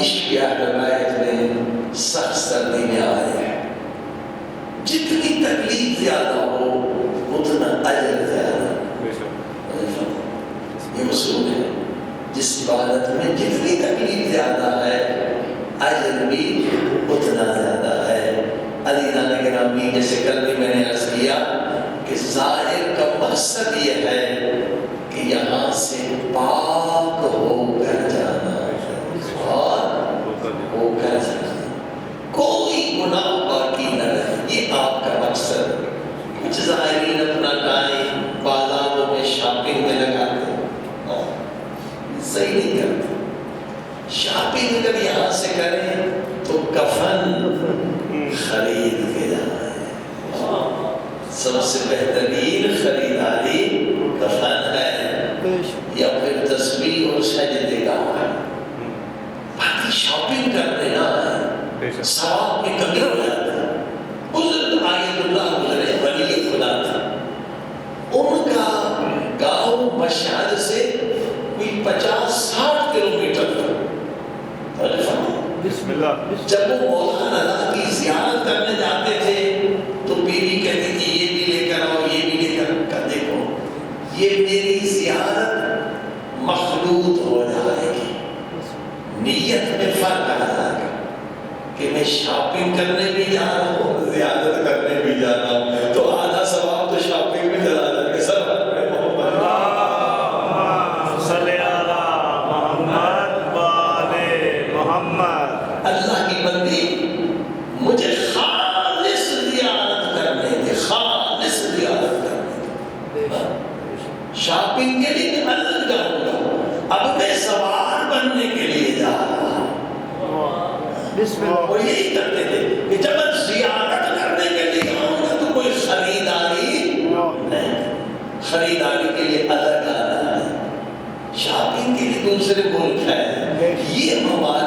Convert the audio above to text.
عشق یا روایت میں سخت سردی میں آئے ہیں. جتنی تکلیف زیادہ ہو اتنا اجر زیادہ. یہ اصول ہے. جس عبادت میں جتنی تکلیف زیادہ ہے اجر بھی اتنا زیادہ ہے. علی نانا گرامی جیسے کل بھی میں نے عرض کیا کہ ظاہر کا مقصد یہ ہے کہ یہاں سے پاک ہو کر جانا اور ہو کر جانا، کوئی گناہ باقی نہ رہے. یہ آپ کا مقصد. کچھ ظاہرین اپنا ٹائم بازاروں میں شاپنگ میں لگاتے ہیں، صحیح نہیں کرتے. شاپنگ اگر یہاں سے کریں تو کفن خرید کے جانا ہے. سب سے بہترین خریداری کفن ہے یا پھر تسبیح اور سجدے کا ہے. باقی شاپنگ کر دینا ہے ثواب میں کمی ہو جاتا ہے. بزرگ آیت اللہ گزرے ولی خدا تھا. ان کا گاؤں مشہد سے کوئی 50-60 کلومیٹر تھا. بسم اللہ. جب وہ مولانا اللہ کی زیارت کرنے جاتے تھے تو بیوی کہتی تھی یہ بھی لے کر آؤ یہ بھی لے کر دیکھو یہ میری زیارت مخلوط ہو جائے گی. نیت میں فرق آ جائے گا کہ میں شاپنگ کرنے بھی جا رہا ہوں زیارت کرنے بھی جا رہا ہوں تو آدھا ثواب تو شاپنگ میں چلا جائے گا. سب اللہ کی بندی مجھے خالص زیارت کرنے دے، خالص زیارت کرنے دے. شاپنگ کے لیے میں الگ جاؤں گا، اب میں سوار بننے کے لیے جا رہا ہوں. وہ یہی کرتے تھے کہ جب میں زیارت کرنے کے لیے آؤں گا تو کوئی خریداری نہیں، خریداری کے لیے الگ آنا ہے. شاپنگ کے لیے دوسرے ملک ہے. یہ ممالک